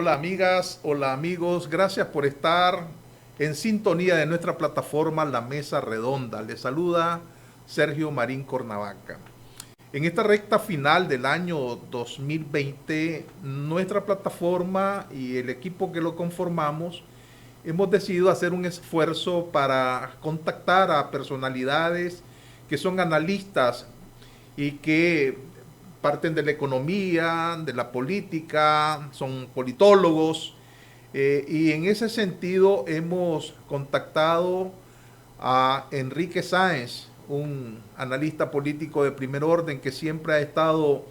Hola amigas, hola amigos, gracias por estar en sintonía de nuestra plataforma La Mesa Redonda. Les saluda Sergio Marín Cornavaca. En esta recta final del año 2020, nuestra plataforma y el equipo que lo conformamos hemos decidido hacer un esfuerzo para contactar a personalidades que son analistas y que parten de la economía, de la política, son politólogos, y en ese sentido hemos contactado a Enrique Sáenz, un analista político de primer orden que siempre ha estado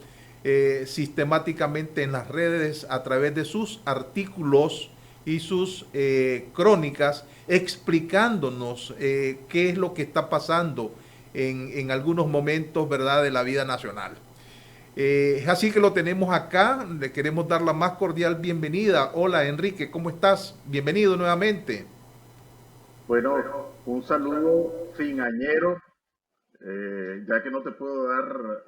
sistemáticamente en las redes a través de sus artículos y sus crónicas explicándonos qué es lo que está pasando en algunos momentos, ¿verdad?, de la vida nacional. Es así que lo tenemos acá, le queremos dar la más cordial bienvenida. Hola Enrique, ¿cómo estás? Bienvenido nuevamente. Bueno, un saludo finañero, ya que no te puedo dar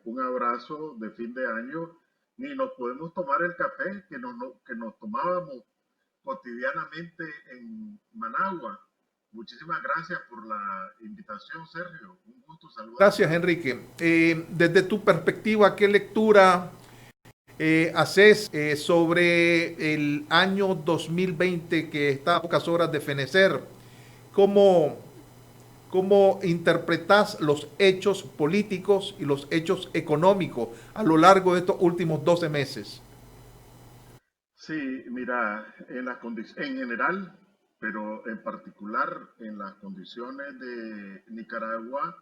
un abrazo de fin de año, ni nos podemos tomar el café que nos tomábamos cotidianamente en Managua. Muchísimas gracias por la invitación, Sergio. Un gusto saludarte. Gracias Enrique. Desde tu perspectiva, ¿qué lectura haces sobre el año 2020 que está a pocas horas de fenecer? ¿Cómo, cómo interpretas los hechos políticos y los hechos económicos a lo largo de estos últimos 12 meses? Sí, mira, en general, pero en particular en las condiciones de Nicaragua,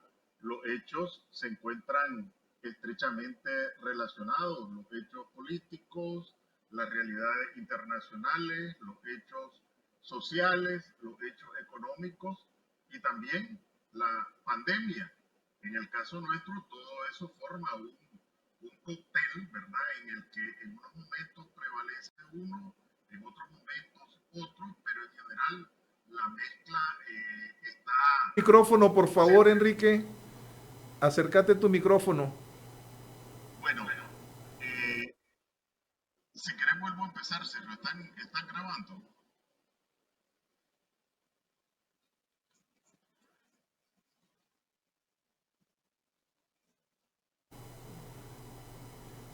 los hechos se encuentran estrechamente relacionados, los hechos políticos, las realidades internacionales, los hechos sociales, los hechos económicos y también la pandemia. En el caso nuestro, todo eso forma un cóctel, ¿verdad? En el que en unos momentos prevalece uno, en otros momentos otro, pero en general la mezcla está Micrófono, por favor, presente. Enrique. Acércate tu micrófono. Bueno, eh, si querés vuelvo a empezar, Sergio, están grabando.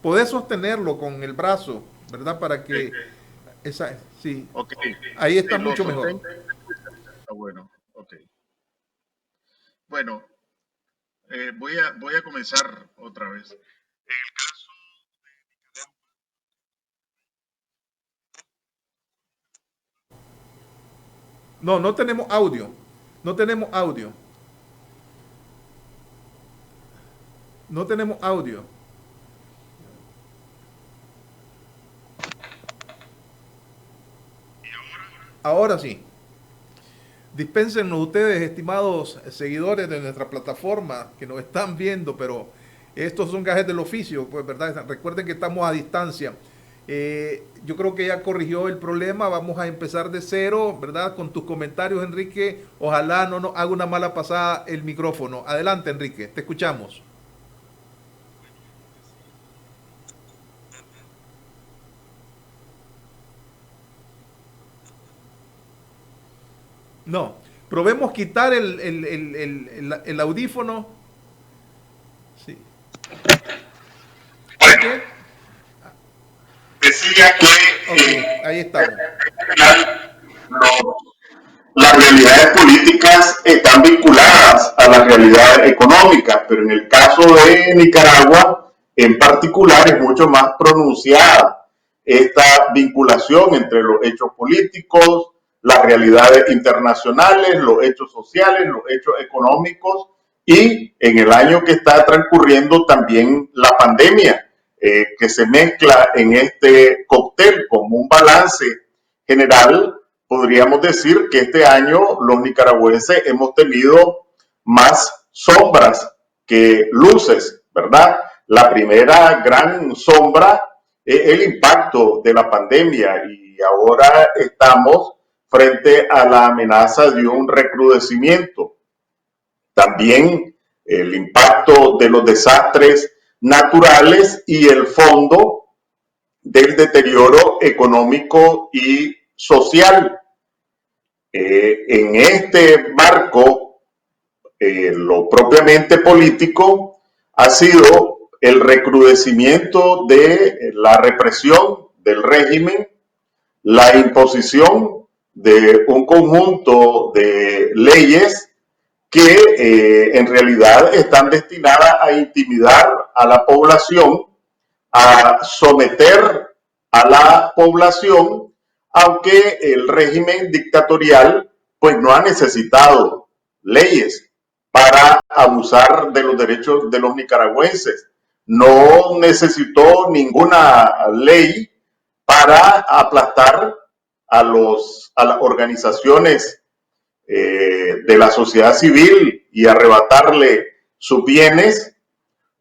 Podés sostenerlo con el brazo, ¿verdad? Para Ok, que esa, sí, ok, ahí está si lo mucho mejor. sostengo, está bueno, ok. Bueno, voy a comenzar otra vez. En el caso No, no tenemos audio. No tenemos audio. No tenemos audio. Ahora sí. Dispénsenos ustedes, estimados seguidores de nuestra plataforma que nos están viendo, pero estos son gajes del oficio, pues, ¿verdad? Recuerden que estamos a distancia. Yo creo que ya corrigió el problema. Vamos a empezar de cero, ¿verdad? Con tus comentarios, Enrique. Ojalá no nos haga una mala pasada el micrófono. Adelante, Enrique, te escuchamos. No, probemos quitar el audífono. Sí. ¿El bueno, qué? decía que Ok, ahí estamos. lo- las realidades políticas están vinculadas a las realidades económicas, pero en el caso de Nicaragua, en particular, es mucho más pronunciada esta vinculación entre los hechos políticos, las realidades internacionales, los hechos sociales, los hechos económicos y en el año que está transcurriendo también la pandemia, que se mezcla en este cóctel como un balance general. Podríamos decir que este año los nicaragüenses hemos tenido más sombras que luces, ¿verdad? La primera gran sombra es el impacto de la pandemia y ahora estamos frente a la amenaza de un recrudecimiento. También el impacto de los desastres naturales y el fondo del deterioro económico y social. En este marco, lo propiamente político ha sido el recrudecimiento de la represión del régimen, la imposición de un conjunto de leyes que en realidad están destinadas a intimidar a la población, a someter a la población, aunque el régimen dictatorial pues no ha necesitado leyes para abusar de los derechos de los nicaragüenses. No necesitó ninguna ley para aplastar a las organizaciones de la sociedad civil y arrebatarle sus bienes.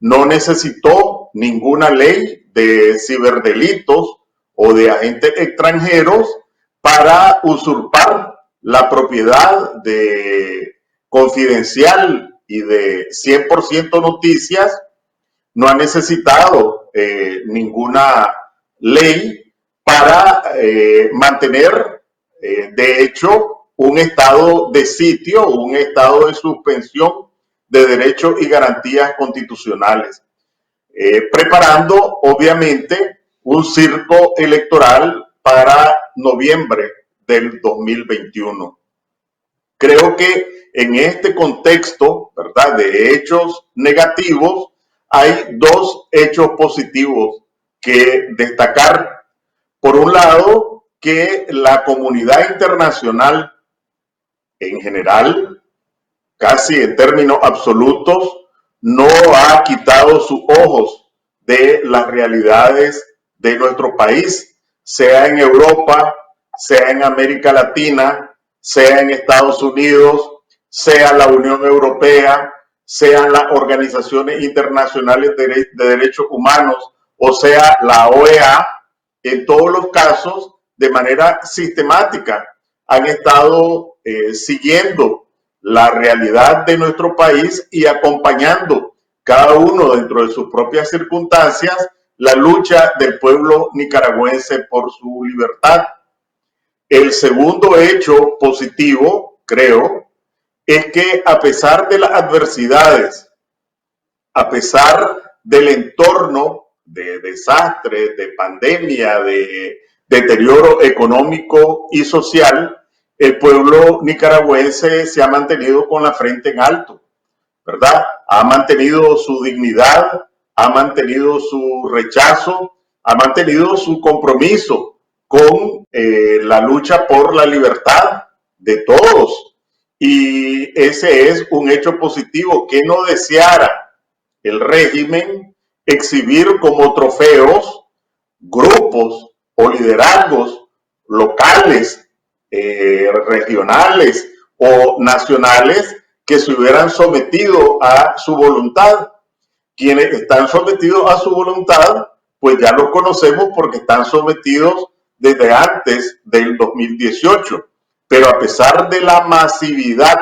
No necesitó ninguna ley de ciberdelitos o de agentes extranjeros para usurpar la propiedad de confidencial y de 100% noticias. No ha necesitado ninguna ley para mantener, de hecho, un estado de sitio, un estado de suspensión de derechos y garantías constitucionales, preparando obviamente un circo electoral para noviembre del 2021. Creo que en este contexto, ¿verdad?, de hechos negativos, hay dos hechos positivos que destacar. Por un lado, que la comunidad internacional en general, casi en términos absolutos, no ha quitado sus ojos de las realidades de nuestro país, sea en Europa, sea en América Latina, sea en Estados Unidos, sea la Unión Europea, sean las organizaciones internacionales de derechos humanos, o sea la OEA. En todos los casos, de manera sistemática, han estado siguiendo la realidad de nuestro país y acompañando cada uno dentro de sus propias circunstancias la lucha del pueblo nicaragüense por su libertad. El segundo hecho positivo, creo, es que a pesar de las adversidades, a pesar del entorno de desastres, de pandemia, de deterioro económico y social, el pueblo nicaragüense se ha mantenido con la frente en alto, ¿verdad? Ha mantenido su dignidad, ha mantenido su rechazo, ha mantenido su compromiso con la lucha por la libertad de todos. Y ese es un hecho positivo que no deseara el régimen exhibir como trofeos grupos o liderazgos locales, regionales o nacionales que se hubieran sometido a su voluntad. Quienes están sometidos a su voluntad, pues ya los conocemos porque están sometidos desde antes del 2018. Pero a pesar de la masividad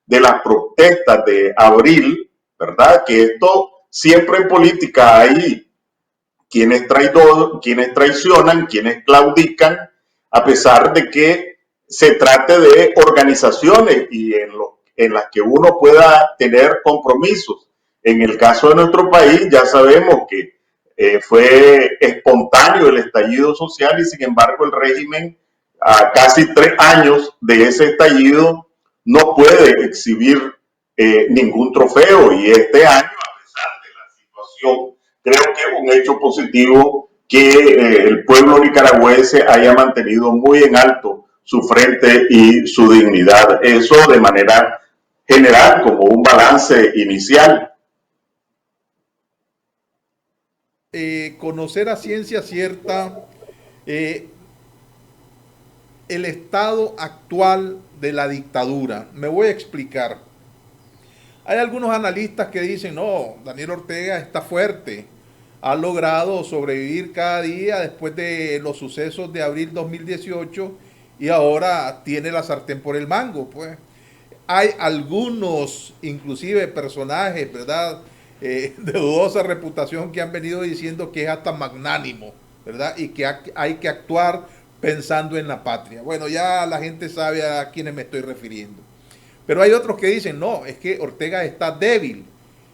de las protestas de abril, ¿verdad? Que esto siempre en política hay quienes traicionan, quienes claudican, a pesar de que se trate de organizaciones y en las que uno pueda tener compromisos. En el caso de nuestro país ya sabemos que fue espontáneo el estallido social y sin embargo el régimen a casi 3 años de ese estallido no puede exhibir ningún trofeo y este año, a pesar de la situación, creo que es un hecho positivo que el pueblo nicaragüense haya mantenido muy en alto su frente y su dignidad. Eso de manera general, como un balance inicial. Conocer a ciencia cierta el estado actual de la dictadura. Me voy a explicar. Hay algunos analistas que dicen, no, Daniel Ortega está fuerte, ha logrado sobrevivir cada día después de los sucesos de abril 2018 y ahora tiene la sartén por el mango, pues. Hay algunos, inclusive personajes, ¿verdad?, de dudosa reputación que han venido diciendo que es hasta magnánimo, ¿verdad? Y que hay que actuar pensando en la patria. Bueno, ya la gente sabe a quiénes me estoy refiriendo. Pero hay otros que dicen, no, es que Ortega está débil.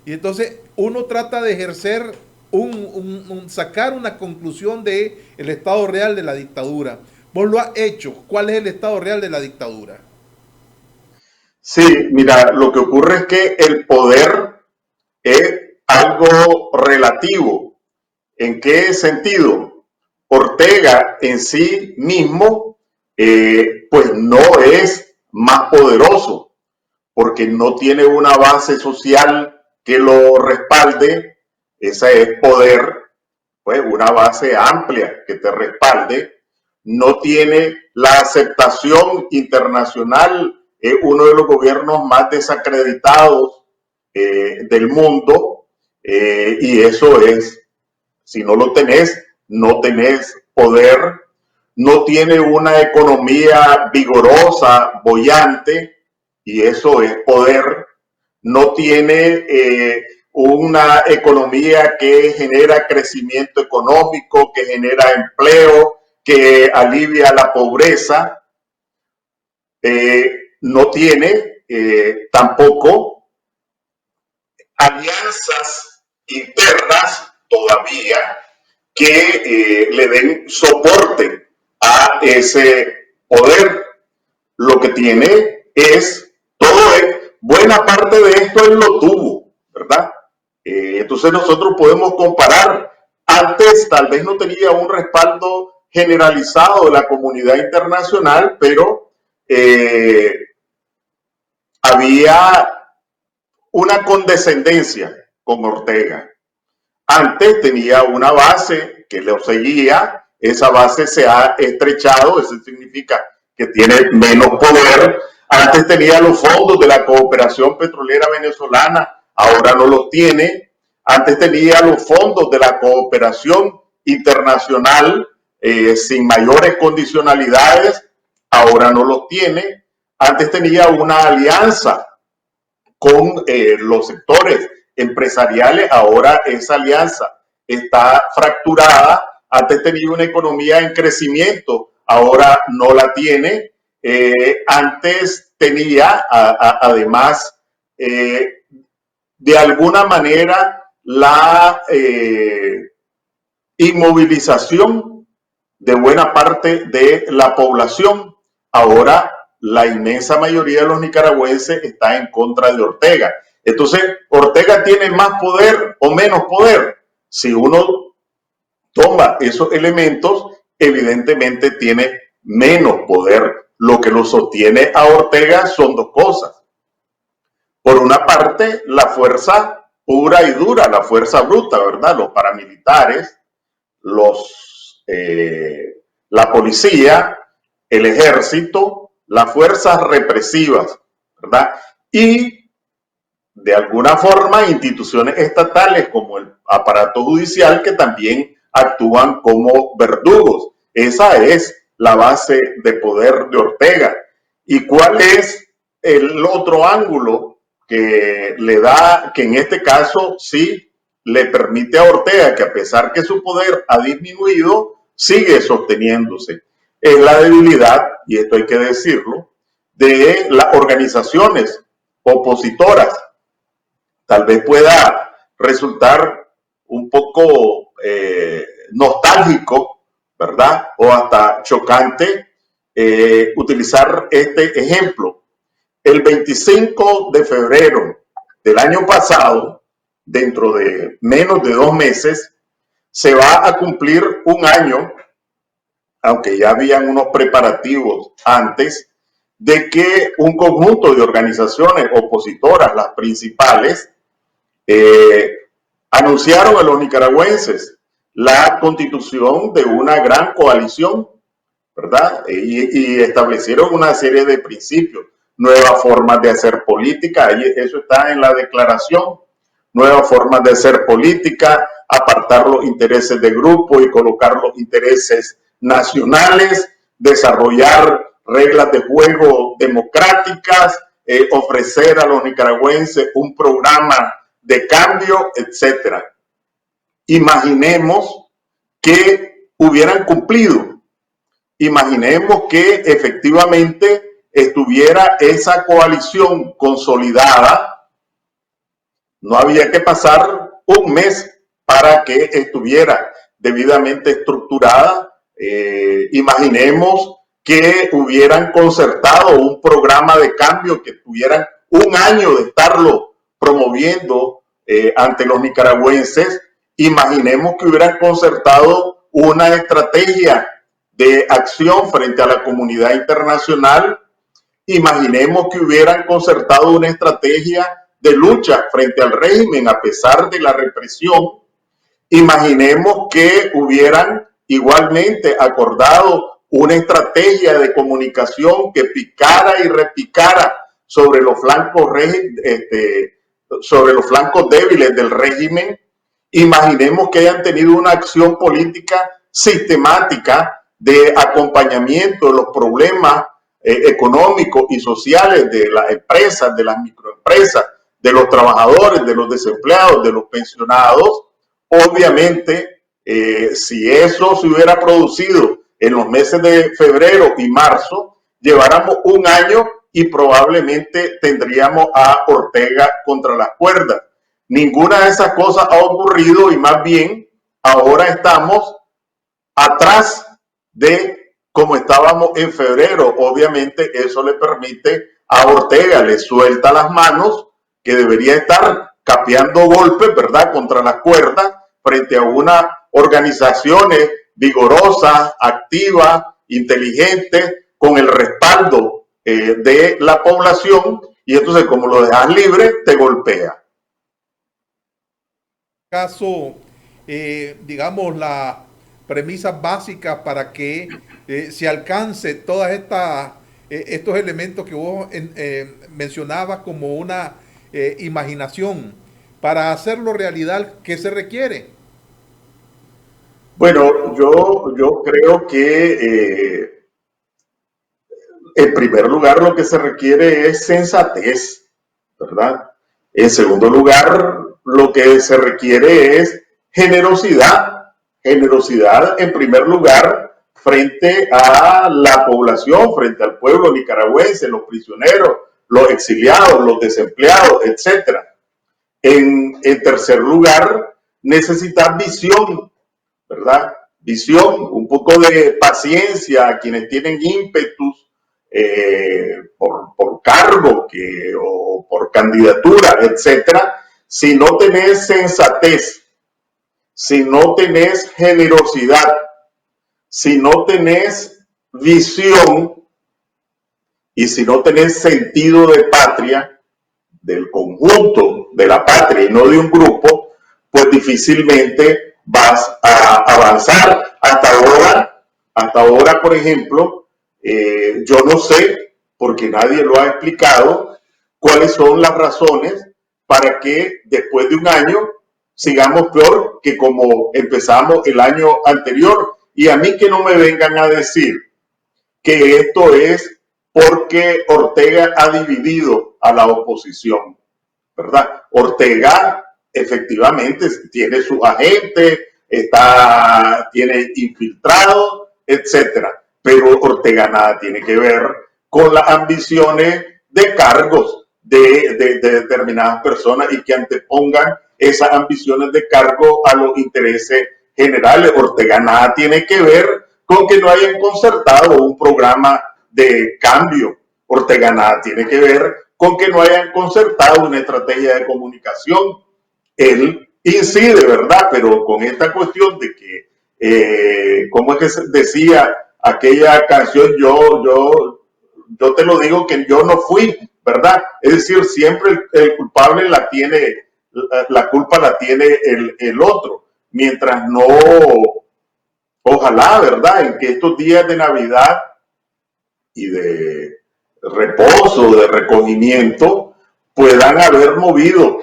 Y entonces uno trata de ejercer, sacar una conclusión de el estado real de la dictadura. Vos lo has hecho. ¿Cuál es el estado real de la dictadura? Sí, mira, lo que ocurre es que el poder es algo relativo. ¿En qué sentido? Ortega en sí mismo, pues no es más poderoso, porque no tiene una base social que lo respalde. Ese es poder, pues una base amplia que te respalde. No tiene la aceptación internacional, es uno de los gobiernos más desacreditados del mundo, y eso es, si no lo tenés, no tenés poder. No tiene una economía vigorosa, boyante, y eso es poder. No tiene una economía que genera crecimiento económico, que genera empleo, que alivia la pobreza. No tiene tampoco alianzas internas todavía que le den soporte a ese poder. Lo que tiene es, buena parte de esto él lo tuvo, ¿verdad? Entonces nosotros podemos comparar. Antes tal vez no tenía un respaldo generalizado de la comunidad internacional, pero había una condescendencia con Ortega. Antes tenía una base que lo seguía, esa base se ha estrechado, eso significa que tiene menos poder. Antes tenía los fondos de la cooperación petrolera venezolana, ahora no los tiene. Antes tenía los fondos de la cooperación internacional sin mayores condicionalidades, ahora no los tiene. Antes tenía una alianza con los sectores empresariales, ahora esa alianza está fracturada. Antes tenía una economía en crecimiento, ahora no la tiene. Antes tenía, además, de alguna manera, la inmovilización de buena parte de la población. Ahora la inmensa mayoría de los nicaragüenses está en contra de Ortega. Entonces, ¿Ortega tiene más poder o menos poder? Si uno toma esos elementos, evidentemente tiene menos poder. Lo que lo sostiene a Ortega son dos cosas. Por una parte, la fuerza pura y dura, la fuerza bruta, ¿verdad? Los paramilitares, la policía, el ejército, las fuerzas represivas, ¿verdad? Y de alguna forma instituciones estatales como el aparato judicial que también actúan como verdugos. Esa es la base de poder de Ortega. ¿Y cuál es el otro ángulo que le da, que en este caso sí le permite a Ortega, que a pesar que su poder ha disminuido, sigue sosteniéndose? Es la debilidad, y esto hay que decirlo, de las organizaciones opositoras. Tal vez pueda resultar un poco nostálgico, ¿verdad? O hasta chocante utilizar este ejemplo. El 25 de febrero del año pasado, dentro de menos de 2 meses, se va a cumplir un año, aunque ya habían unos preparativos antes, de que un conjunto de organizaciones opositoras, las principales, anunciaron a los nicaragüenses la constitución de una gran coalición, ¿verdad? Y establecieron una serie de principios, nuevas formas de hacer política, eso está en la declaración, nuevas formas de hacer política, apartar los intereses de grupo y colocar los intereses nacionales, desarrollar reglas de juego democráticas, ofrecer a los nicaragüenses un programa de cambio, etcétera. Imaginemos que hubieran cumplido. Imaginemos que efectivamente estuviera esa coalición consolidada. No había que pasar un mes para que estuviera debidamente estructurada. Imaginemos que hubieran concertado un programa de cambio, que tuvieran un año de estarlo promoviendo ante los nicaragüenses. Imaginemos que hubieran concertado una estrategia de acción frente a la comunidad internacional. Imaginemos que hubieran concertado una estrategia de lucha frente al régimen a pesar de la represión. Imaginemos que hubieran igualmente acordado una estrategia de comunicación que picara y repicara sobre los flancos, sobre los flancos débiles del régimen. Imaginemos que hayan tenido una acción política sistemática de acompañamiento de los problemas económicos y sociales de las empresas, de las microempresas, de los trabajadores, de los desempleados, de los pensionados. Obviamente, si eso se hubiera producido en los meses de febrero y marzo, lleváramos un año y probablemente tendríamos a Ortega contra las cuerdas. Ninguna de esas cosas ha ocurrido y más bien ahora estamos atrás de como estábamos en febrero. Obviamente eso le permite a Ortega, le suelta las manos, que debería estar capeando golpes, ¿verdad?, contra las cuerdas frente a unas organizaciones vigorosas, activas, inteligentes, con el respaldo de la población, y entonces como lo dejas libre, te golpea. Caso, digamos, las premisas básicas para que se alcance todas estos elementos que vos mencionabas como una imaginación. Para hacerlo realidad, ¿qué se requiere? Bueno, yo creo que en primer lugar lo que se requiere es sensatez, ¿verdad? En segundo lugar, lo que se requiere es generosidad. Generosidad en primer lugar frente a la población, frente al pueblo nicaragüense, los prisioneros, los exiliados, los desempleados, etcétera. En tercer lugar, necesitar visión, ¿verdad? Visión, un poco de paciencia a quienes tienen ímpetus por cargo o por candidatura, etcétera. Si no tenés sensatez, si no tenés generosidad, si no tenés visión y si no tenés sentido de patria, del conjunto de la patria y no de un grupo, pues difícilmente vas a avanzar. Hasta ahora, por ejemplo, yo no sé, porque nadie lo ha explicado, cuáles son las razones para que después de un año sigamos peor que como empezamos el año anterior. Y a mí que no me vengan a decir que esto es porque Ortega ha dividido a la oposición, ¿verdad? Ortega efectivamente tiene su agente, tiene infiltrados, etcétera, pero Ortega nada tiene que ver con las ambiciones de cargos de determinadas personas y que antepongan esas ambiciones de cargo a los intereses generales. Ortega nada tiene que ver con que no hayan concertado un programa de cambio. Ortega nada tiene que ver con que no hayan concertado una estrategia de comunicación. Él incide, ¿verdad? Pero con esta cuestión de que, ¿cómo es que se decía aquella canción? Yo te lo digo que yo no fui, ¿verdad? Es decir, siempre el culpable la culpa la tiene el otro. Mientras no, ojalá, ¿verdad?, en que estos días de Navidad y de reposo, de recogimiento, puedan haber movido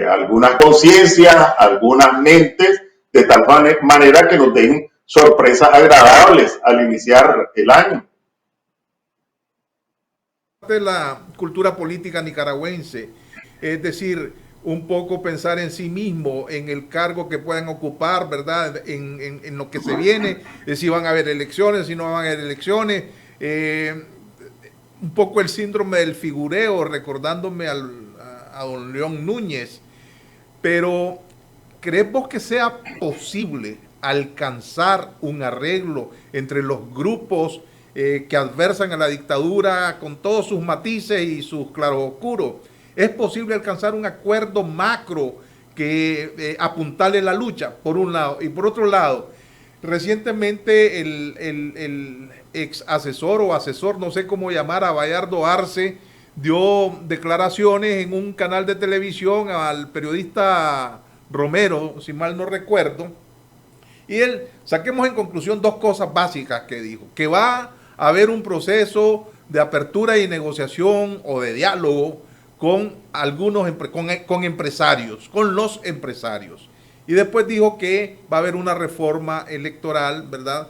algunas conciencias, algunas mentes, de tal manera que nos den sorpresas agradables al iniciar el año. De la cultura política nicaragüense, es decir, un poco pensar en sí mismo, en el cargo que puedan ocupar, ¿verdad? En lo que se viene, si van a haber elecciones, si no van a haber elecciones. Un poco el síndrome del figureo, recordándome a don León Núñez. Pero, ¿crees vos que sea posible alcanzar un arreglo entre los grupos que adversan a la dictadura con todos sus matices y sus claroscuros? ¿Es posible alcanzar un acuerdo macro que apuntale la lucha, por un lado? Y por otro lado, recientemente el ex asesor o asesor, no sé cómo llamar, a Bayardo Arce, dio declaraciones en un canal de televisión al periodista Romero, si mal no recuerdo, y él, saquemos en conclusión dos cosas básicas que dijo: que va a haber un proceso de apertura y negociación o de diálogo con algunos con empresarios, con los empresarios. Y después dijo que va a haber una reforma electoral, ¿verdad?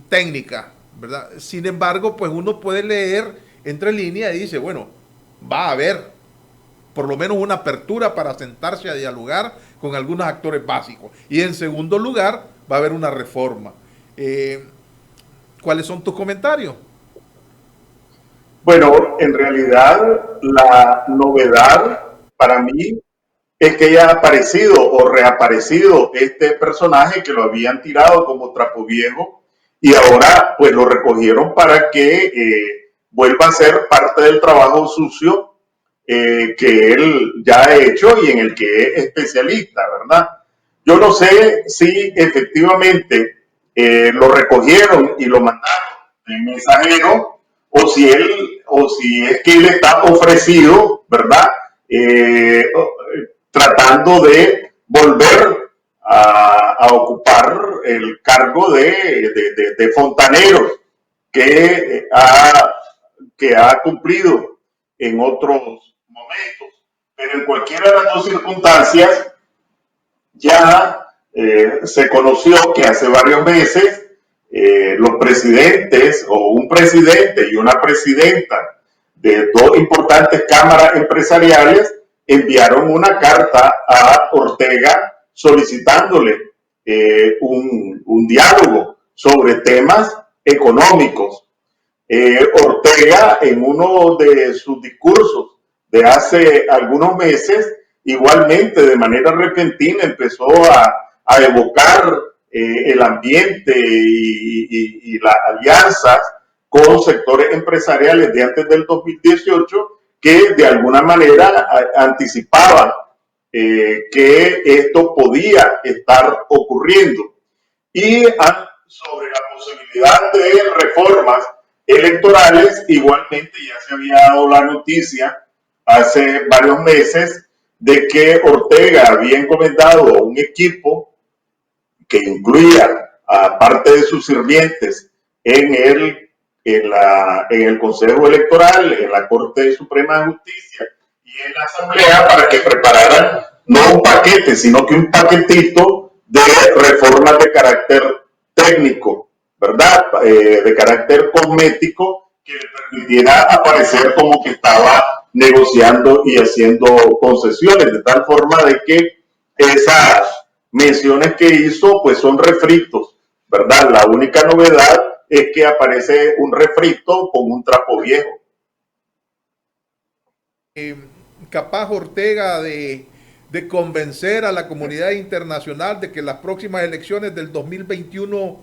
Técnica, ¿verdad? Sin embargo, pues uno puede leer entre líneas y dice, bueno, va a haber por lo menos una apertura para sentarse a dialogar con algunos actores básicos. Y en segundo lugar, va a haber una reforma. ¿Cuáles son tus comentarios? Bueno, en realidad la novedad para mí es que haya aparecido o reaparecido este personaje que lo habían tirado como trapo viejo y ahora pues lo recogieron para que vuelva a ser parte del trabajo sucio que él ya ha hecho y en el que es especialista, ¿verdad? Yo no sé si efectivamente lo recogieron y lo mandaron en mensajero o si es que él está ofrecido, ¿verdad? Tratando de volver a ocupar el cargo de fontanero que ha cumplido en otros momentos. Pero en cualquiera de las dos circunstancias, ya se conoció que hace varios meses los presidentes o un presidente y una presidenta de dos importantes cámaras empresariales enviaron una carta a Ortega solicitándole un diálogo sobre temas económicos. Ortega, en uno de sus discursos de hace algunos meses, igualmente de manera repentina empezó a evocar el ambiente y las alianzas con sectores empresariales de antes del 2018 que de alguna manera anticipaban que esto podía estar ocurriendo. Y sobre la posibilidad de reformas electorales, igualmente ya se había dado la noticia hace varios meses de que Ortega había encomendado un equipo que incluía a parte de sus sirvientes en el Consejo Electoral, en la Corte Suprema de Justicia y en la Asamblea para que prepararan no un paquete, sino que un paquetito de reformas de carácter técnico, ¿verdad? De carácter cosmético que le permitiera aparecer como que estaba negociando y haciendo concesiones, de tal forma de que esas menciones que hizo pues son refritos, ¿verdad? La única novedad es que aparece un refrito con un trapo viejo. Capaz Ortega de convencer a la comunidad internacional de que las próximas elecciones del 2021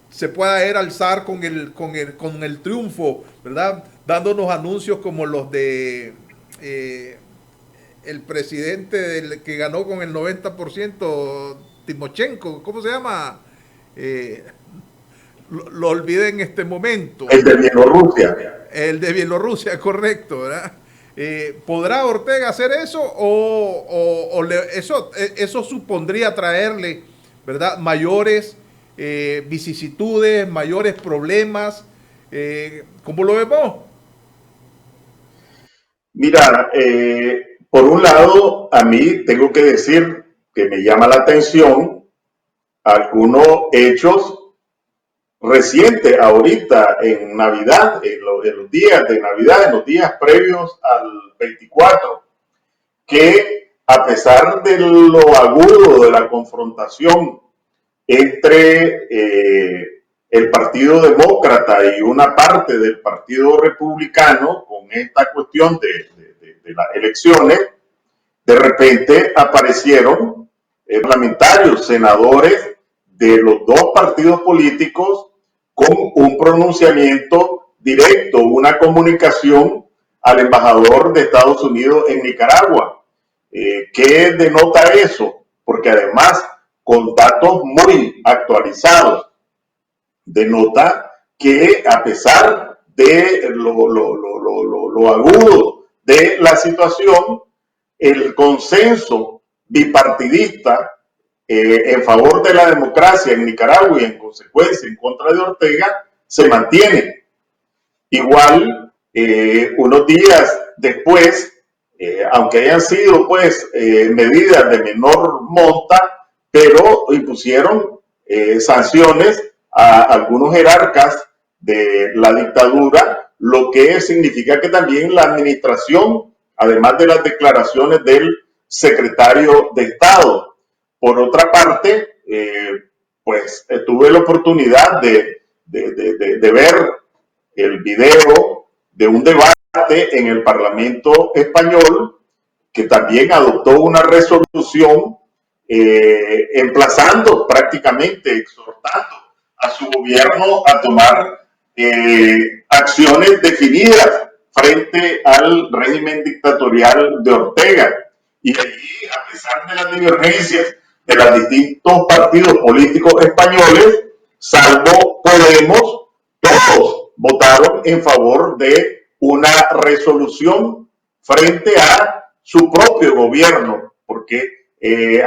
se pueda alzar con el triunfo, ¿verdad? Dándonos anuncios como los de el presidente que ganó con el 90%, Timochenko, ¿cómo se llama? Lo olvidé en este momento. El de Bielorrusia. El de Bielorrusia, correcto, ¿verdad? ¿Podrá Ortega hacer eso o eso supondría traerle, ¿verdad?, mayores vicisitudes, mayores problemas? ¿Cómo lo vemos? Mira, por un lado, a mí tengo que decir que me llama la atención algunos hechos recientes ahorita en Navidad, en los días de Navidad, en los días previos al 24. que a pesar de lo agudo de la confrontación entre el Partido Demócrata y una parte del Partido Republicano con esta cuestión de las elecciones, de repente aparecieron parlamentarios, senadores de los dos partidos políticos con un pronunciamiento directo, una comunicación al embajador de Estados Unidos en Nicaragua. ¿Qué denota eso? Porque además, con datos muy actualizados, denota que a pesar de lo agudo de la situación, el consenso bipartidista en favor de la democracia en Nicaragua y en consecuencia en contra de Ortega se mantiene. Igual, unos días después, aunque hayan sido pues medidas de menor monta, pero impusieron sanciones a algunos jerarcas de la dictadura, lo que significa que también la administración, además de las declaraciones del secretario de Estado. Por otra parte, pues tuve la oportunidad de ver el video de un debate en el Parlamento español que también adoptó una resolución emplazando prácticamente, exhortando a su gobierno a tomar acciones definidas frente al régimen dictatorial de Ortega. Y allí, a pesar de las divergencias de los distintos partidos políticos españoles, salvo Podemos, todos votaron en favor de una resolución frente a su propio gobierno, porque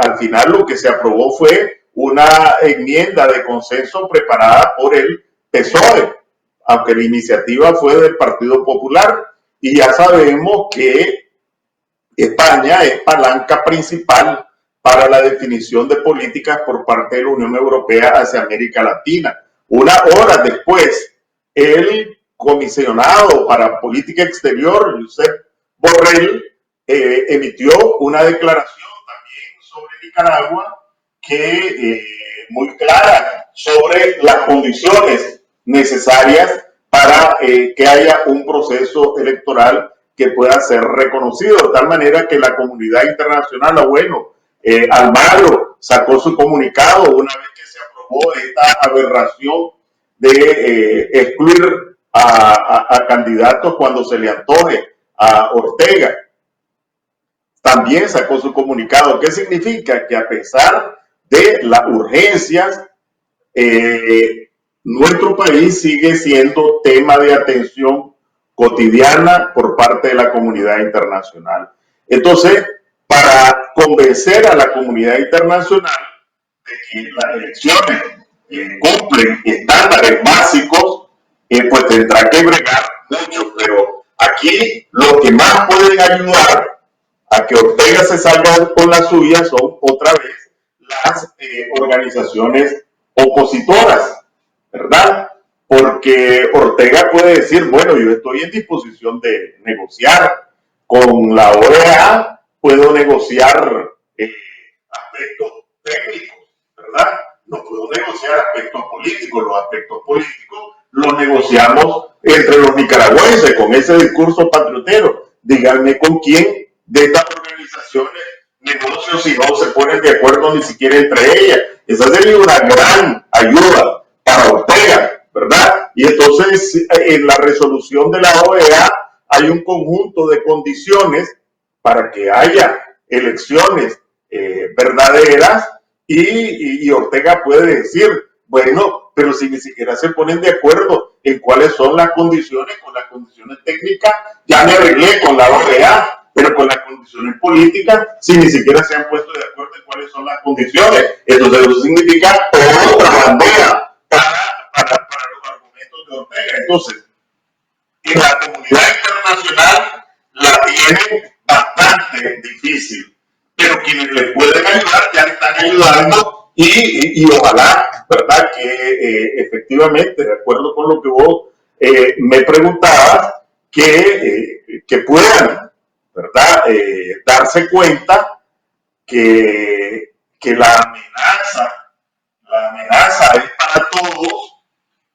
al final lo que se aprobó fue una enmienda de consenso preparada por el PSOE, aunque la iniciativa fue del Partido Popular, y ya sabemos que España es palanca principal para la definición de políticas por parte de la Unión Europea hacia América Latina. Una hora después, el comisionado para política exterior, Josep Borrell, emitió una declaración también sobre Nicaragua que muy clara sobre las condiciones necesarias para que haya un proceso electoral que pueda ser reconocido, de tal manera que la comunidad internacional, Almagro sacó su comunicado una vez que se aprobó esta aberración de excluir a candidatos cuando se le antoje a Ortega. También sacó su comunicado. ¿Qué significa? Que a pesar de las urgencias, nuestro país sigue siendo tema de atención cotidiana por parte de la comunidad internacional. Entonces, para convencer a la comunidad internacional de que las elecciones cumplen estándares básicos, pues tendrá que bregar mucho. Pero aquí lo que más pueden ayudar a que Ortega se salga con la suya son otra vez las organizaciones opositoras, ¿verdad? Porque Ortega puede decir, bueno, yo estoy en disposición de negociar con la OEA, puedo negociar aspectos técnicos, ¿verdad? No puedo negociar aspectos políticos. Los aspectos políticos los negociamos entre los nicaragüenses con ese discurso patriotero. Díganme con quién de estas organizaciones negocio si no se ponen de acuerdo ni siquiera entre ellas. Esa sería una gran ayuda para Ortega, ¿verdad? Y entonces en la resolución de la OEA hay un conjunto de condiciones para que haya elecciones verdaderas y Ortega puede decir, bueno, pero si ni siquiera se ponen de acuerdo en cuáles son las condiciones, con las condiciones técnicas, ya me arreglé con la OEA, pero con las condiciones políticas, si ni siquiera se han puesto de acuerdo en cuáles son las condiciones, entonces eso significa otra bandera para los argumentos de Ortega. Entonces, en la comunidad internacional la tienen bastante difícil, pero quienes les pueden ayudar ya están ayudando y ojalá, ¿verdad? Que efectivamente, de acuerdo con lo que vos me preguntabas, que puedan, ¿verdad? darse cuenta que la amenaza es para todos,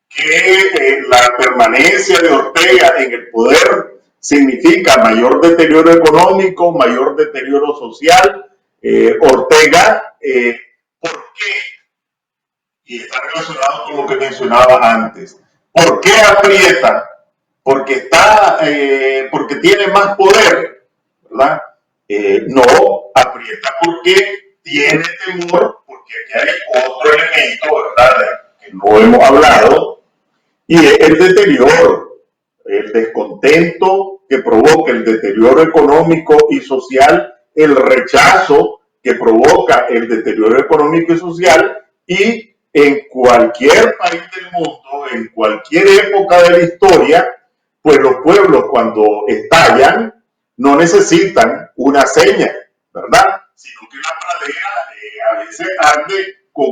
que la permanencia de Ortega en el poder significa mayor deterioro económico, mayor deterioro social. Ortega, ¿por qué? Y está relacionado con lo que mencionaba antes. ¿Por qué aprieta? Porque porque tiene más poder, ¿verdad? No, aprieta porque tiene temor, porque aquí hay otro elemento, ¿verdad?, que no hemos hablado, y es el deterioro, el descontento que provoca el deterioro económico y social, el rechazo que provoca el deterioro económico y social, y en cualquier país del mundo, en cualquier época de la historia, pues los pueblos cuando estallan no necesitan una seña, ¿verdad? Sino que la pradera a veces arde con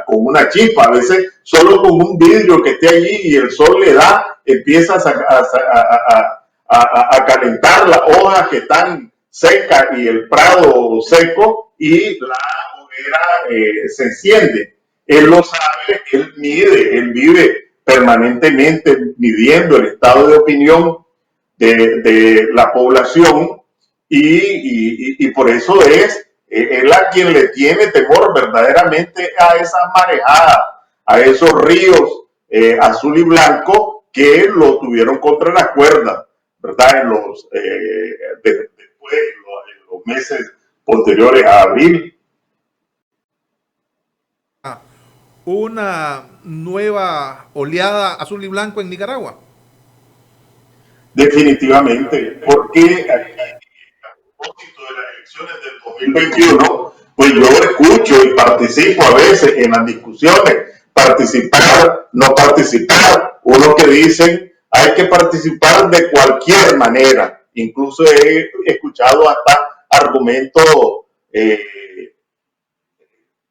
una chispa, a veces solo con un vidrio que esté allí y el sol le da, empieza a calentar las hojas que están secas y el prado seco, y la hoguera se enciende. Él lo sabe, él mide, él vive permanentemente midiendo el estado de opinión de la población, y por eso es él a quien le tiene temor verdaderamente a esas marejadas, a esos ríos azul y blanco que lo tuvieron contra las cuerdas, ¿verdad? Después, en los meses posteriores a abril. Una nueva oleada azul y blanco en Nicaragua. Definitivamente, porque a propósito de las elecciones del 2021, pues yo escucho y participo a veces en las discusiones, participar, no participar, uno que dicen hay que participar de cualquier manera, incluso he escuchado hasta argumentos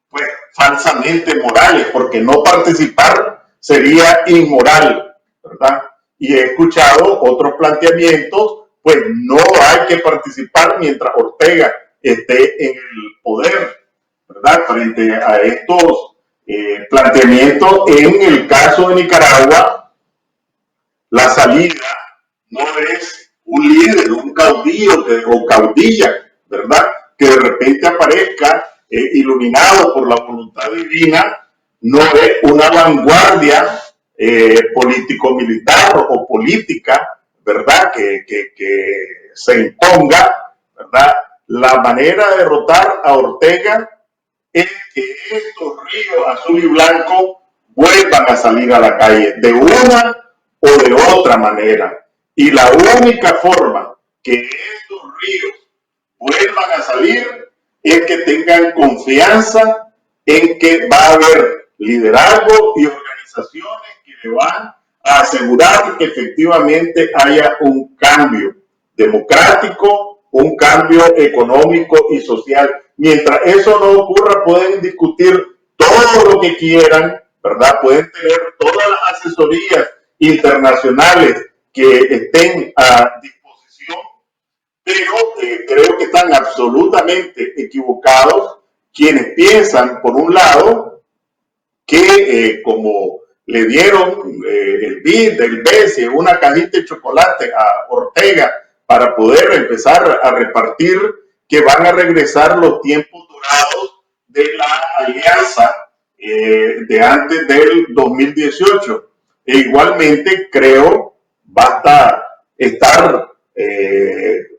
pues falsamente morales, porque no participar sería inmoral, ¿verdad? Y he escuchado otros planteamientos, pues no hay que participar mientras Ortega esté en el poder, ¿verdad? Frente a estos planteamientos, en el caso de Nicaragua, la salida no es un líder, un caudillo o caudilla, ¿verdad?, que de repente aparezca iluminado por la voluntad divina, no es una vanguardia político-militar o política, ¿verdad?, que se imponga, ¿verdad? La manera de derrotar a Ortega es que estos ríos azul y blanco vuelvan a salir a la calle de una o de otra manera. Y la única forma que estos ríos vuelvan a salir es que tengan confianza en que va a haber liderazgo y organizaciones que le van a asegurar que efectivamente haya un cambio democrático, un cambio económico y social. Mientras eso no ocurra, pueden discutir todo lo que quieran, ¿verdad? Pueden tener todas las asesorías internacionales que estén a disposición, pero creo que están absolutamente equivocados quienes piensan, por un lado, que como le dieron el BID, el BESI, una cajita de chocolate a Ortega para poder empezar a repartir, que van a regresar los tiempos dorados de la alianza de antes del 2018. E igualmente creo basta estar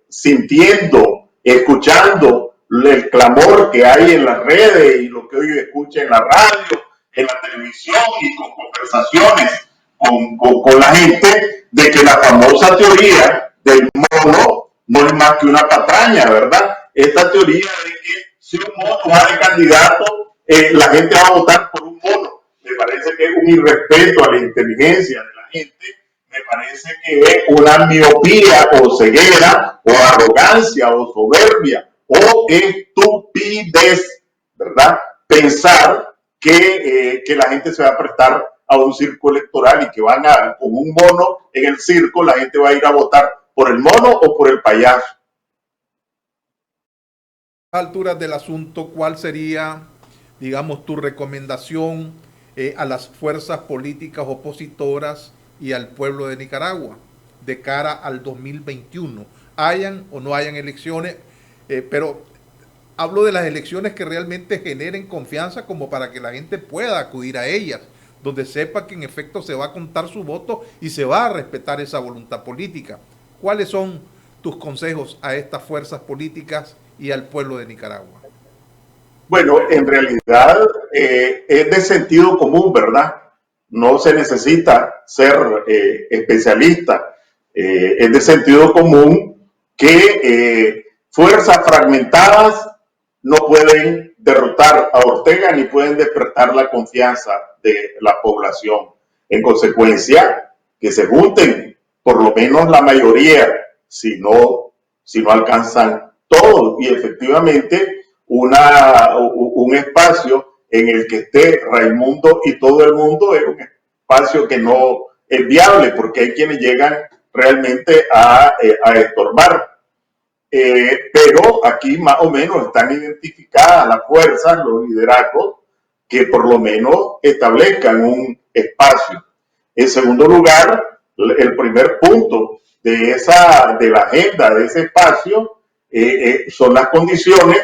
sintiendo, escuchando el clamor que hay en las redes y lo que hoy escucha en la radio, en la televisión y con conversaciones con la gente, de que la famosa teoría del mono no es más que una patraña, ¿verdad? Esta teoría de que si un mono va de candidato, la gente va a votar por un mono. Me parece que es un irrespeto a la inteligencia de la gente, me parece que es una miopía o ceguera o arrogancia o soberbia o estupidez, ¿verdad? Pensar que la gente se va a prestar a un circo electoral y que van a, con un mono en el circo, la gente va a ir a votar por el mono o por el payaso. alturas del asunto, ¿cuál sería, digamos, tu recomendación a las fuerzas políticas opositoras y al pueblo de Nicaragua de cara al 2021? Hayan o no hayan elecciones, pero hablo de las elecciones que realmente generen confianza como para que la gente pueda acudir a ellas, donde sepa que en efecto se va a contar su voto y se va a respetar esa voluntad política. ¿Cuáles son tus consejos a estas fuerzas políticas y al pueblo de Nicaragua? Bueno, en realidad es de sentido común, ¿verdad? No se necesita ser especialista. Es de sentido común que fuerzas fragmentadas no pueden derrotar a Ortega ni pueden despertar la confianza de la población. En consecuencia, que se junten por lo menos la mayoría, si no alcanzan todos, y efectivamente un espacio en el que esté Raimundo y todo el mundo es un espacio que no es viable, porque hay quienes llegan realmente a estorbar. Pero aquí más o menos están identificadas las fuerzas, los liderazgos, que por lo menos establezcan un espacio. En segundo lugar, el primer punto de la agenda de ese espacio son las condiciones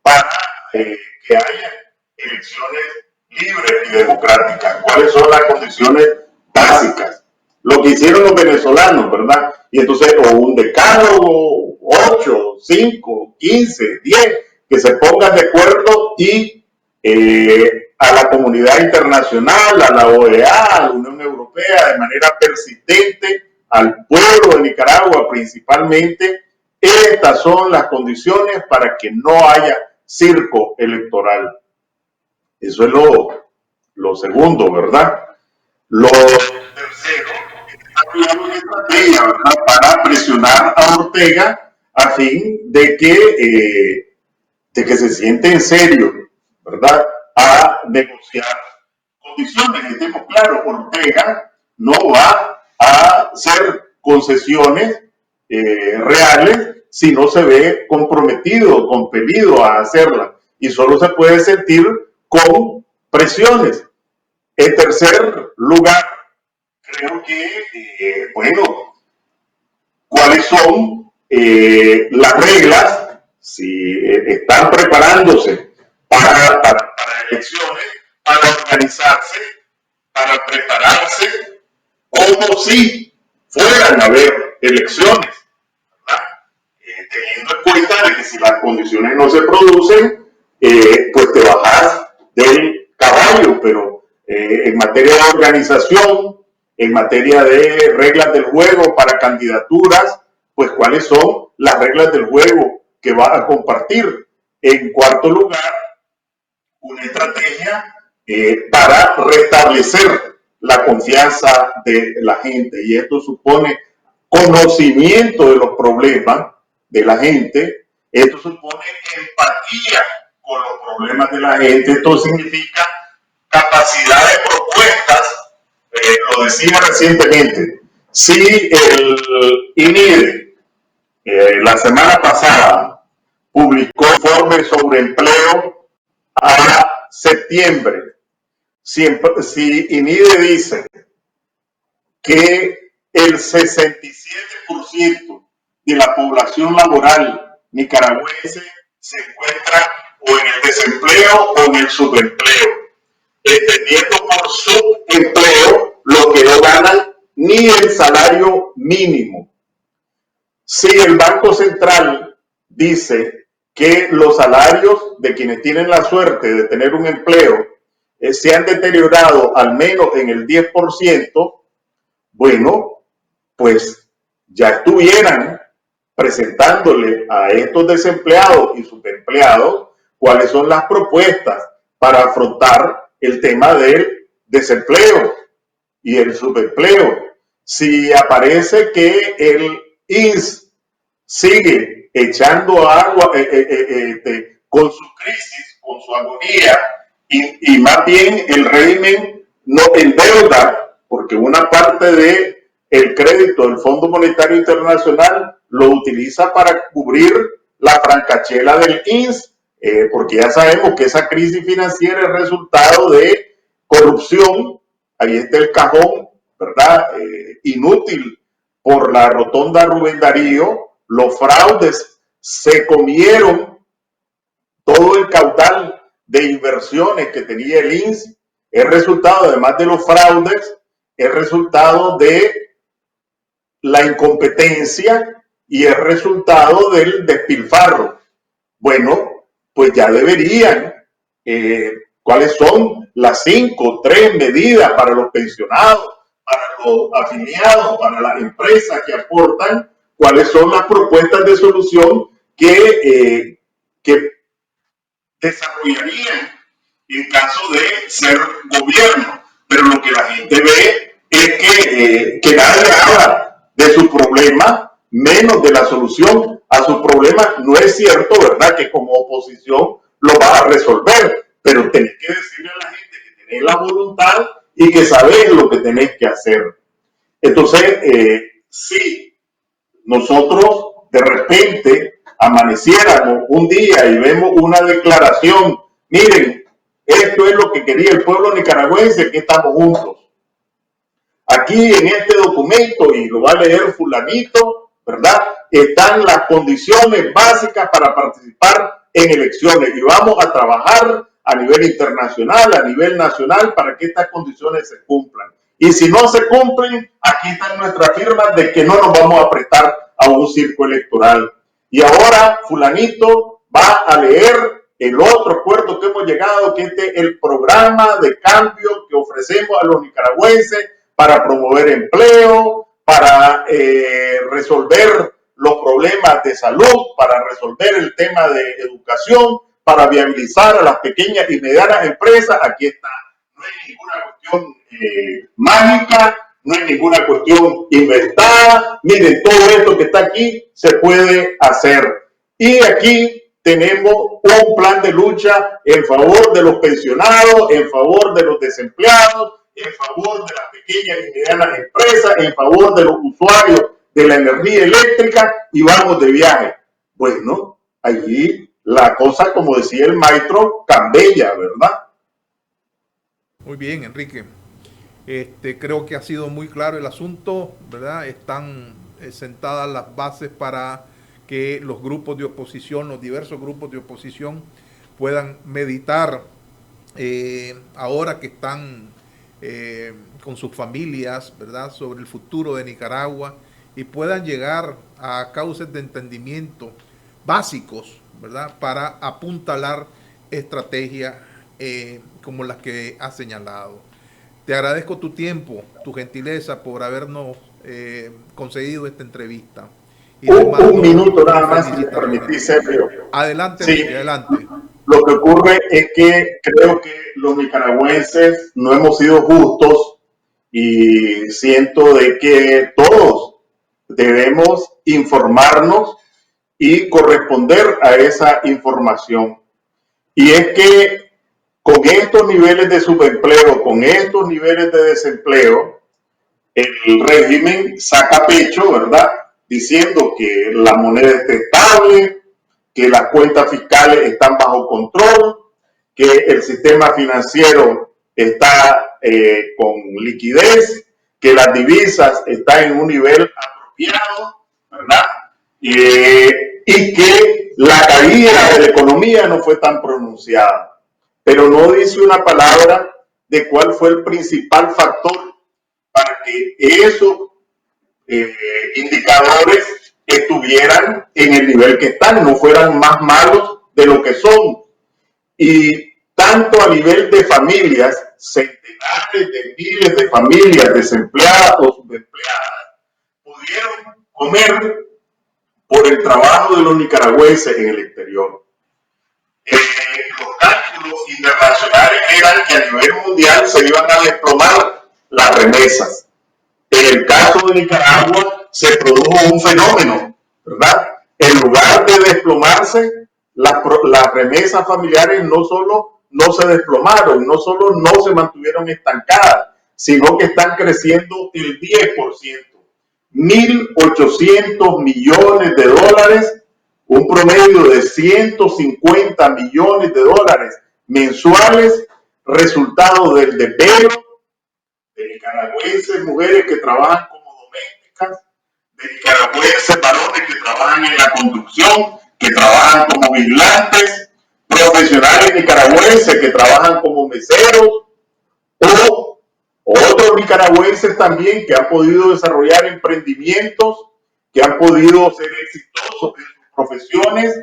para que haya elecciones libres y democráticas. ¿Cuáles son las condiciones básicas? Lo que hicieron los venezolanos, ¿verdad? Y entonces, o un decálogo, 8, 5, 15, 10, que se pongan de acuerdo y a la comunidad internacional, a la OEA, a la Unión Europea, de manera persistente, al pueblo de Nicaragua principalmente, estas son las condiciones para que no haya circo electoral. Eso es lo segundo, ¿verdad? Lo tercero, está una estrategia, ¿verdad?, para presionar a Ortega a fin de que se siente en serio, ¿verdad?, a negociar condiciones. Estemos claros, Ortega no va a hacer concesiones reales si no se ve comprometido, compelido a hacerlas, y solo se puede sentir con presiones. En tercer lugar, creo que, bueno, ¿cuáles son las reglas? Si están preparándose para elecciones, para organizarse, para prepararse, como si fueran a haber elecciones, ¿verdad? Teniendo en cuenta de que si las condiciones no se producen, pues te bajas del caballo, pero en materia de organización, en materia de reglas del juego para candidaturas, pues cuáles son las reglas del juego que va a compartir. En cuarto lugar, una estrategia para restablecer la confianza de la gente, y esto supone conocimiento de los problemas de la gente, esto supone empatía con los problemas de la gente, esto significa capacidad de propuestas. Lo decía recientemente, si el INIDE la semana pasada publicó informe sobre empleo a septiembre, si INIDE dice que el 67% de la población laboral nicaragüense se encuentra o en el desempleo o en el subempleo, entendiendo por subempleo lo que no ganan ni el salario mínimo. Si el Banco Central dice que los salarios de quienes tienen la suerte de tener un empleo se han deteriorado al menos en el 10%, bueno, pues ya estuvieran presentándole a estos desempleados y subempleados cuáles son las propuestas para afrontar el tema del desempleo y el subempleo. Si aparece que el INS sigue echando agua con su crisis, con su agonía, y más bien el régimen no endeuda, porque una parte de el crédito del Fondo Monetario Internacional lo utiliza para cubrir la francachela del INS, porque ya sabemos que esa crisis financiera es resultado de corrupción. Ahí está el cajón, ¿verdad? Inútil por la rotonda Rubén Darío. Los fraudes se comieron todo el caudal de inversiones que tenía el INS. Es resultado, además de los fraudes, es resultado de la incompetencia y es resultado del despilfarro. Bueno, pues ya deberían, ¿cuáles son las 5, 3 medidas para los pensionados, para los afiliados, para las empresas que aportan? ¿Cuáles son las propuestas de solución que desarrollarían en caso de ser gobierno? Pero lo que la gente ve es que nadie habla de su problema, menos de la solución a su problema. No es cierto, ¿verdad?, que como oposición lo va a resolver, pero tenés que decirle a la gente que tenés la voluntad y que sabés lo que tenés que hacer. Entonces, si nosotros de repente amaneciéramos un día y vemos una declaración, miren, esto es lo que quería el pueblo nicaragüense, que estamos juntos. Aquí en este documento, y lo va a leer fulanito, ¿verdad?, están las condiciones básicas para participar en elecciones y vamos a trabajar a nivel internacional, a nivel nacional, para que estas condiciones se cumplan. Y si no se cumplen, aquí están nuestras firmas de que no nos vamos a prestar a un circo electoral. Y ahora fulanito va a leer el otro acuerdo que hemos llegado, que este es el programa de cambio que ofrecemos a los nicaragüenses para promover empleo, para resolver los problemas de salud, para resolver el tema de educación, para viabilizar a las pequeñas y medianas empresas. Aquí está. No hay ninguna cuestión mágica, no hay ninguna cuestión inventada. Miren, todo esto que está aquí se puede hacer. Y aquí tenemos un plan de lucha en favor de los pensionados, en favor de los desempleados, en favor de las pequeñas y medianas empresas, en favor de los usuarios de la energía eléctrica, y vamos de viaje. Bueno, allí la cosa, como decía el maestro, cambia, ¿verdad? Muy bien, Enrique. Creo que ha sido muy claro el asunto, ¿verdad? Están sentadas las bases para que los grupos de oposición, los diversos grupos de oposición, puedan meditar ahora que están con sus familias, ¿verdad?, sobre el futuro de Nicaragua, y puedan llegar a cauces de entendimiento básicos, ¿verdad?, para apuntalar estrategias como las que has señalado. Te agradezco tu tiempo, tu gentileza por habernos concedido esta entrevista. Y un minuto nada más, si me permitís, Sergio. Adelante, sí, adelante. Lo que ocurre es que creo que los nicaragüenses no hemos sido justos y siento de que todos debemos informarnos y corresponder a esa información. Y es que con estos niveles de subempleo, con estos niveles de desempleo, el régimen saca pecho, ¿verdad?, diciendo que la moneda está estable, que las cuentas fiscales están bajo control, que el sistema financiero está con liquidez, que las divisas están en un nivel apropiado, ¿verdad? Y que la caída de la economía no fue tan pronunciada. Pero no dice una palabra de cuál fue el principal factor para que esos indicadores estuvieran en el nivel que están, no fueran más malos de lo que son. Y tanto a nivel de familias, centenares de miles de familias desempleadas o subempleadas pudieron comer por el trabajo de los nicaragüenses en el exterior. Los cálculos internacionales eran que a nivel mundial se iban a desplomar las remesas. En el caso de Nicaragua se produjo un fenómeno, ¿verdad? En lugar de desplomarse, las remesas familiares no solo no se desplomaron, no solo no se mantuvieron estancadas, sino que están creciendo el 10%. 1.800 millones de dólares un promedio de 150 millones de dólares mensuales, resultado del desvelo de nicaragüenses mujeres que trabajan como domésticas, de nicaragüenses varones que trabajan en la construcción, que trabajan como vigilantes, profesionales nicaragüenses que trabajan como meseros, o otros nicaragüenses también que han podido desarrollar emprendimientos, que han podido ser exitosos en sus profesiones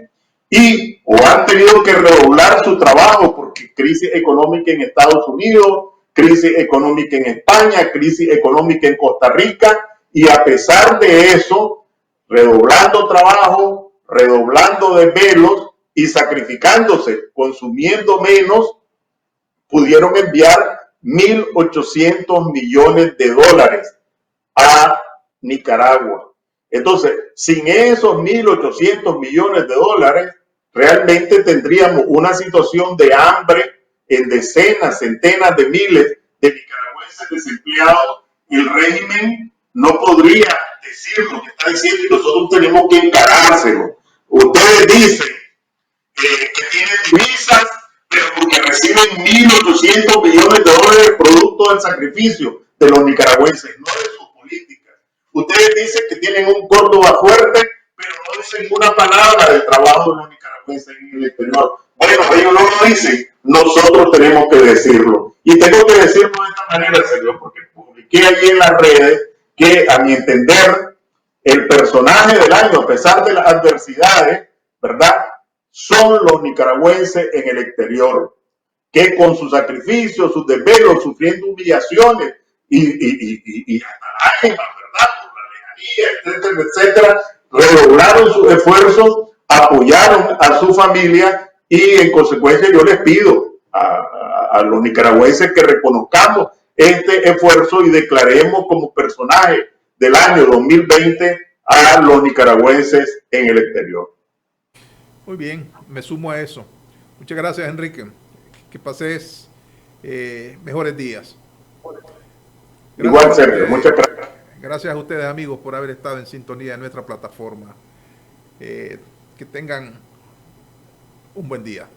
y o han tenido que redoblar su trabajo porque crisis económica en Estados Unidos, crisis económica en España, crisis económica en Costa Rica, y a pesar de eso, redoblando trabajo, redoblando desvelos y sacrificándose, consumiendo menos, pudieron enviar 1.800 millones de dólares a Nicaragua. Entonces, sin esos 1.800 millones de dólares, realmente tendríamos una situación de hambre en decenas, centenas de miles de nicaragüenses desempleados. El régimen no podría decir lo que está diciendo y nosotros tenemos que encarárselo. Ustedes dicen que tienen divisas, pero porque reciben 1.800 millones de dólares producto del sacrificio de los nicaragüenses, no de sus políticas. Ustedes dicen que tienen un Córdoba fuerte, pero no dicen una palabra del trabajo de los nicaragüenses en el exterior. Bueno, ellos no lo dicen, nosotros tenemos que decirlo. Y tengo que decirlo de esta manera, Sergio, porque publiqué allí en las redes que, a mi entender, el personaje del año, a pesar de las adversidades, ¿verdad?, son los nicaragüenses en el exterior, que con sus sacrificios, sus desvelos, sufriendo humillaciones y hasta lágrimas, ¿verdad?, por la lejanía, etcétera, etcétera, redoblaron sus esfuerzos, apoyaron a su familia y en consecuencia yo les pido a los nicaragüenses que reconozcamos este esfuerzo y declaremos como personaje del año 2020 a los nicaragüenses en el exterior. Muy bien, me sumo a eso. Muchas gracias, Enrique. Que pases mejores días. Gracias. Igual, Sergio, muchas gracias. Gracias a ustedes, amigos, por haber estado en sintonía de nuestra plataforma. Que tengan un buen día.